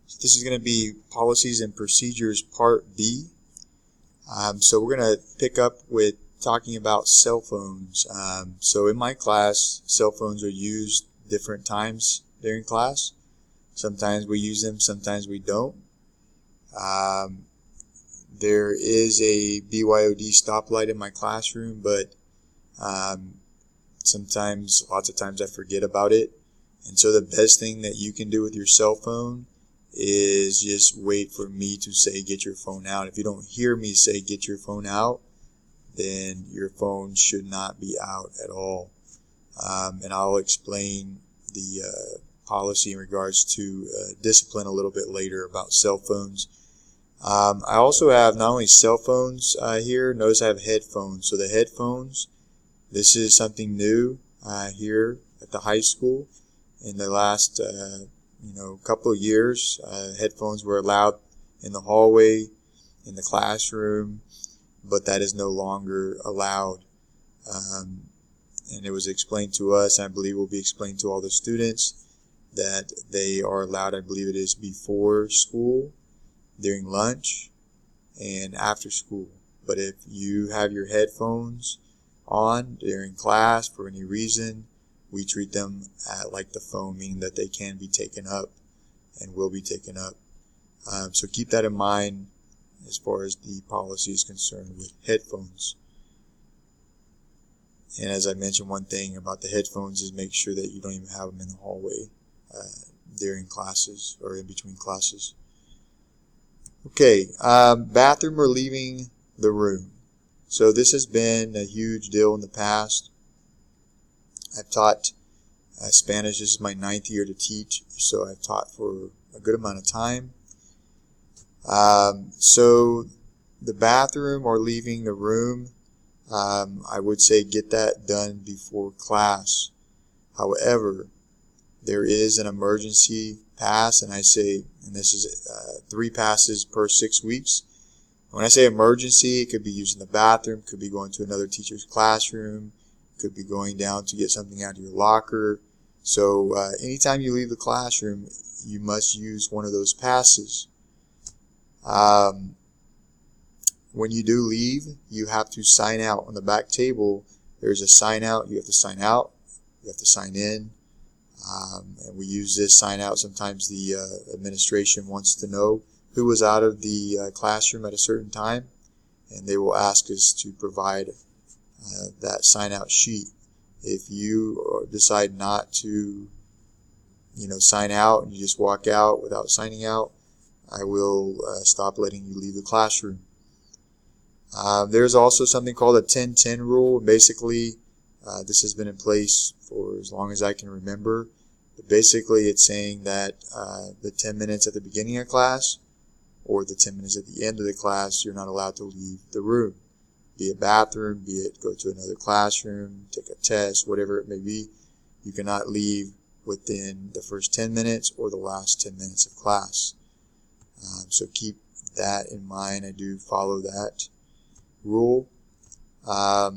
So this is going to be Policies and Procedures Part B. So we're going to pick up with talking about cell phones. So in my class, cell phones are used different times during class. Sometimes we use them, sometimes we don't. There is a BYOD stoplight in my classroom, but lots of times I forget about it. And so the best thing that you can do with your cell phone is just wait for me to say get your phone out. If you don't hear me say get your phone out, then your phone should not be out at all. And I'll explain the policy in regards to discipline a little bit later about cell phones. I also have not only cell phones here, notice I have headphones. So the headphones, this is something new here at the high school. In the last couple of years, headphones were allowed in the hallway, in the classroom, but that is no longer allowed. And it was explained to us, and I believe will be explained to all the students, that they are allowed, I believe it is before school, during lunch, and after school. But if you have your headphones on during class for any reason, we treat them like the phone, meaning that they can be taken up and will be taken up. So keep that in mind as far as the policy is concerned with headphones. And as I mentioned, one thing about the headphones is make sure that you don't even have them in the hallway during classes or in between classes. Okay, bathroom or leaving the room. So this has been a huge deal in the past. I've taught Spanish. This is my 9th year to teach, so I've taught for a good amount of time. So the bathroom or leaving the room, I would say get that done before class. However, there is an emergency pass, and this is 3 passes per 6 weeks. When I say emergency, it could be using the bathroom, could be going to another teacher's classroom, could be going down to get something out of your locker. So anytime you leave the classroom, you must use one of those passes. When you do leave, you have to sign out. On the back table, there's a sign out. You have to sign out. You have to sign in. And we use this sign out. Sometimes the administration wants to know who was out of the classroom at a certain time, and they will ask us to provide that sign out sheet. If you decide not to sign out and you just walk out without signing out, I will stop letting you leave the classroom. There's also something called a 10-10 rule. Basically, this has been in place for as long as I can remember. But basically, it's saying that the 10 minutes at the beginning of class or the 10 minutes at the end of the class, you're not allowed to leave the room. Be it bathroom, be it go to another classroom, take a test, whatever it may be. You cannot leave within the first 10 minutes or the last 10 minutes of class. So keep that in mind. I do follow that rule. Now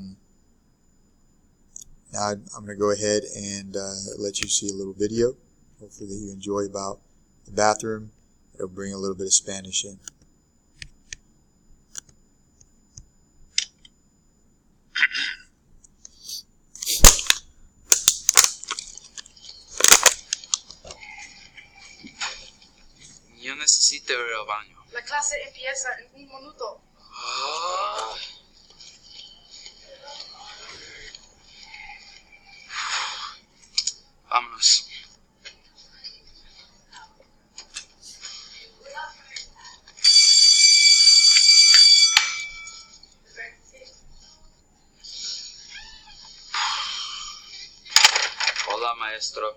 I'm going to go ahead and let you see a little video, hopefully that you enjoy, about the bathroom. It'll bring a little bit of Spanish in. Yo necesito ir al baño. La clase empieza en un minuto. Vámonos. Hola, maestro.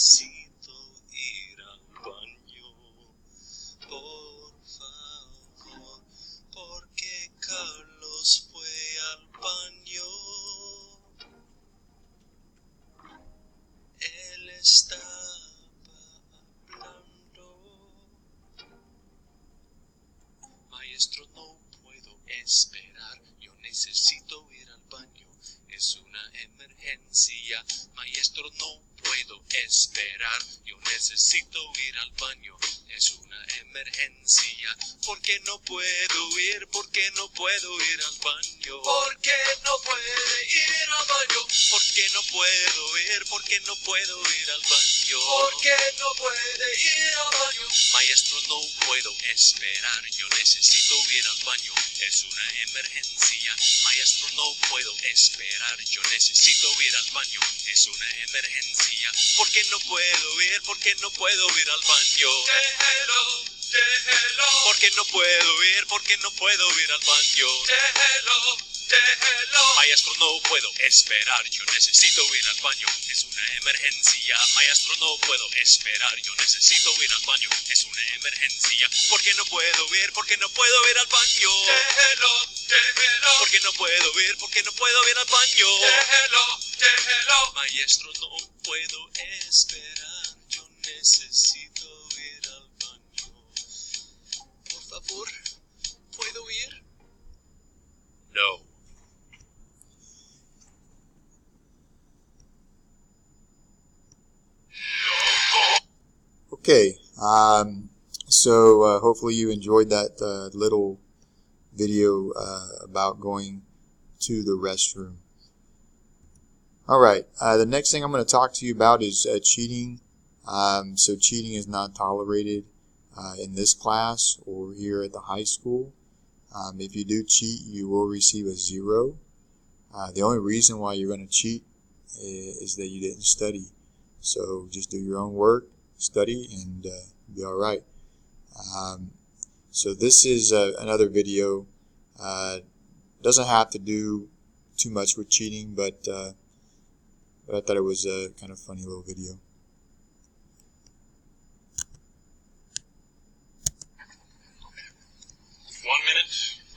necesito ir al baño. Por favor, porque Carlos fue al baño. Él estaba hablando. Maestro, no puedo esperar. Yo necesito ir al baño. Es una emergencia. Maestro, no puedo esperar. Yo necesito ir al baño. Es una emergencia. ¿Por qué no puedo ir? ¿Por qué no puedo ir al baño? ¿Por qué no puede ir al baño? ¿Por qué no puedo ir? ¿Por qué no puedo ir al baño? ¿Por qué no puede ir al baño? Maestro, no puedo esperar. Yo necesito ir al baño. Es una emergencia. Maestro, no puedo esperar. Yo necesito ir al baño. Es una emergencia. ¿Por qué no puedo ir? ¿Por qué no puedo ir al baño? Déjelo, déjelo. ¿Por qué no puedo ir? ¿Por qué no puedo ir al baño? Déjelo, déjelo. Maestro, no puedo esperar. Yo necesito ir al baño. Es una emergencia. Maestro, no puedo esperar. Yo necesito ir al baño. Es una emergencia. ¿Por qué no puedo ir? ¿Por qué no puedo ir al baño? Déjelo, déjelo. ¿Por qué no puedo ir? ¿Por qué no puedo ir al baño? Déjelo, déjelo. Maestro, no puedo esperar. Yo necesito ir al baño. Por favor, ¿puedo ir? No. Okay, so hopefully you enjoyed that little video about going to the restroom. Alright, the next thing I'm going to talk to you about is cheating. So cheating is not tolerated in this class or here at the high school. If you do cheat, you will receive a 0. The only reason why you're going to cheat is that you didn't study. So just do your own work, study, and be alright. So this is another video. Doesn't have to do too much with cheating, but I thought it was a kind of funny little video.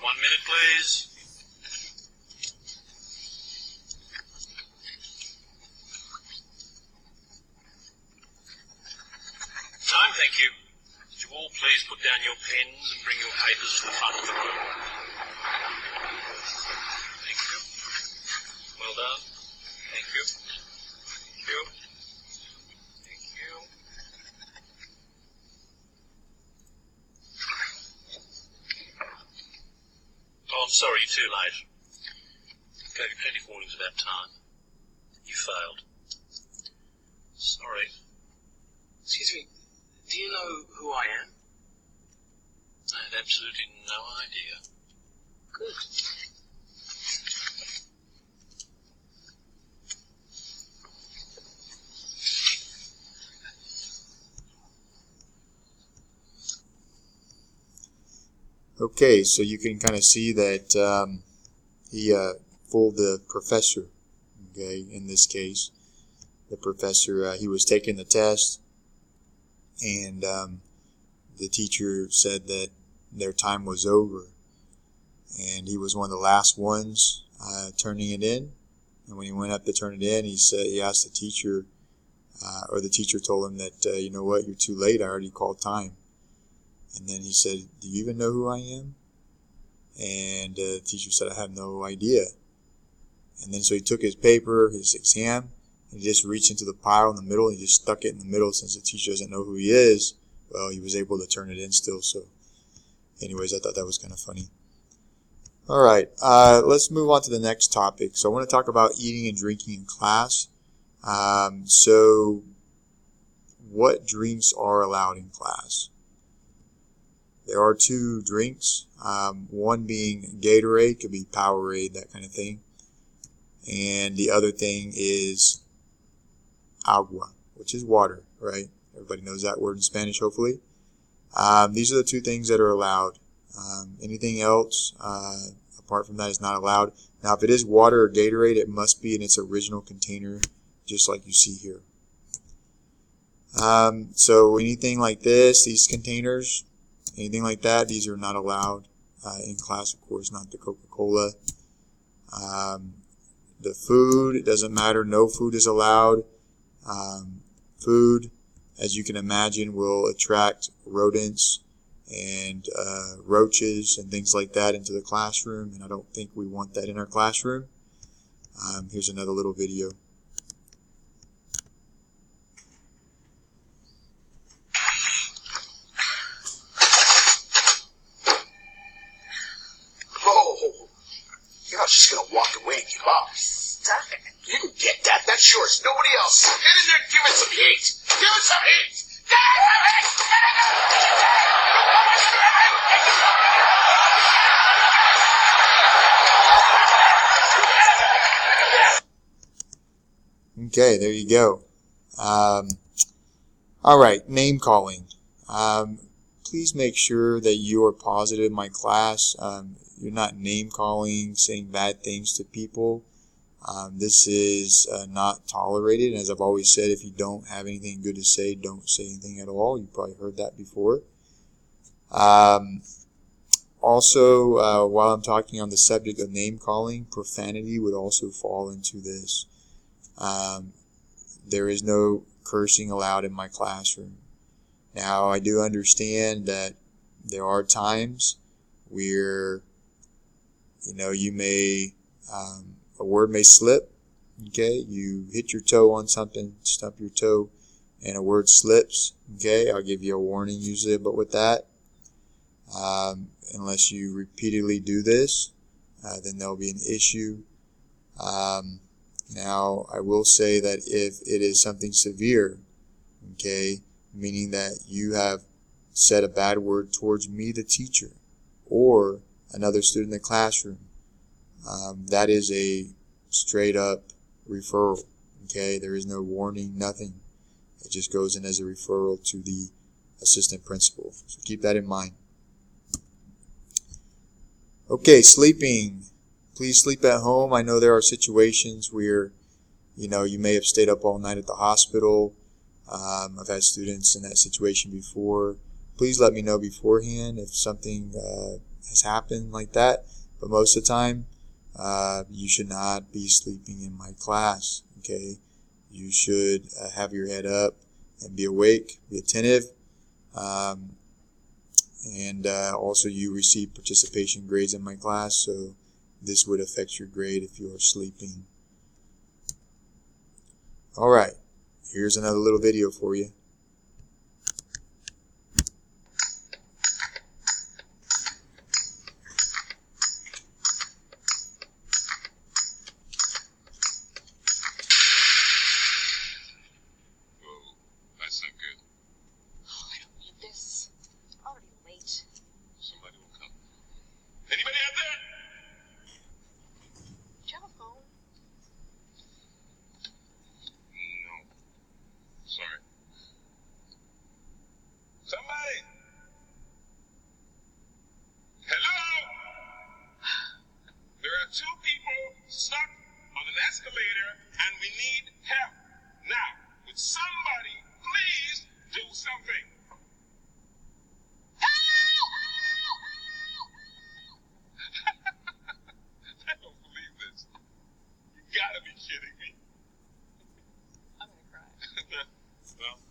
One minute, please. Time, thank you. Would you all please put down your pens and bring your papers to the front of the room? Thank you. Well done. Thank you. Thank you. Thank you. Oh, I'm sorry, you're too late. Gave you plenty of warnings about time. You failed. Sorry. Excuse me, do you know who I am? I had absolutely no idea. Good. Okay, so you can kind of see that he fooled the professor. Okay, in this case, the professor, he was taking the test, and the teacher said that their time was over, and he was one of the last ones turning it in. And when he went up to turn it in, he asked the teacher, or the teacher told him that, you know what, you're too late, I already called time. And then he said, do you even know who I am? And the teacher said, I have no idea. And then so he took his paper, his exam, and he just reached into the pile in the middle, and he just stuck it in the middle. Since the teacher doesn't know who he is, well, he was able to turn it in still. So anyways, I thought that was kind of funny. Alright, let's move on to the next topic. So I want to talk about eating and drinking in class. So what drinks are allowed in class? There are 2 drinks, one being Gatorade, could be Powerade, that kind of thing. And the other thing is agua, which is water, right? Everybody knows that word in Spanish, hopefully. These are the 2 things that are allowed. Anything else apart from that is not allowed. Now, if it is water or Gatorade, it must be in its original container, just like you see here. So anything like this, these containers, anything like that, these are not allowed in class, of course, not the Coca-Cola. The food, it doesn't matter, no food is allowed. Food, as you can imagine, will attract rodents and roaches and things like that into the classroom, and I don't think we want that in our classroom. Here's another little video. Oh, you're not just gonna walk away and give up. Stop it. You can get that. That's yours. Nobody else. Get in there and give it some heat. Give it some heat. Give it some heat. Okay, there you go. All right, name calling. Please make sure that you are positive in my class. You're not name calling, saying bad things to people. This is not tolerated. As I've always said, if you don't have anything good to say, don't say anything at all. You've probably heard that before. Also, while I'm talking on the subject of name calling, profanity would also fall into this. There is no cursing allowed in my classroom. Now, I do understand that there are times where, you may, a word may slip, okay? You hit your toe on something, stump your toe, and a word slips, okay? I'll give you a warning usually, but with that, unless you repeatedly do this, then there'll be an issue. Now, I will say that if it is something severe, okay, meaning that you have said a bad word towards me, the teacher, or another student in the classroom, that is a straight up referral, okay? There is no warning, nothing. It just goes in as a referral to the assistant principal. So keep that in mind. Okay, sleeping. Please sleep at home. I know there are situations where, you may have stayed up all night at the hospital. I've had students in that situation before. Please let me know beforehand if something has happened like that. But most of the time, you should not be sleeping in my class, okay? You should have your head up and be awake, be attentive. And also you receive participation grades in my class, so this would affect your grade if you are sleeping. Alright, here's another little video for you. Whoa, that's not good. Oh, I don't need this. It's already late. Somebody will come. Anybody out there? Do you have a phone? No. Sorry. Somebody! Hello? There are two people stuck on an escalator and we need help. Now, would somebody please do something? I don't believe this. You gotta be kidding me. I'm gonna cry. Well,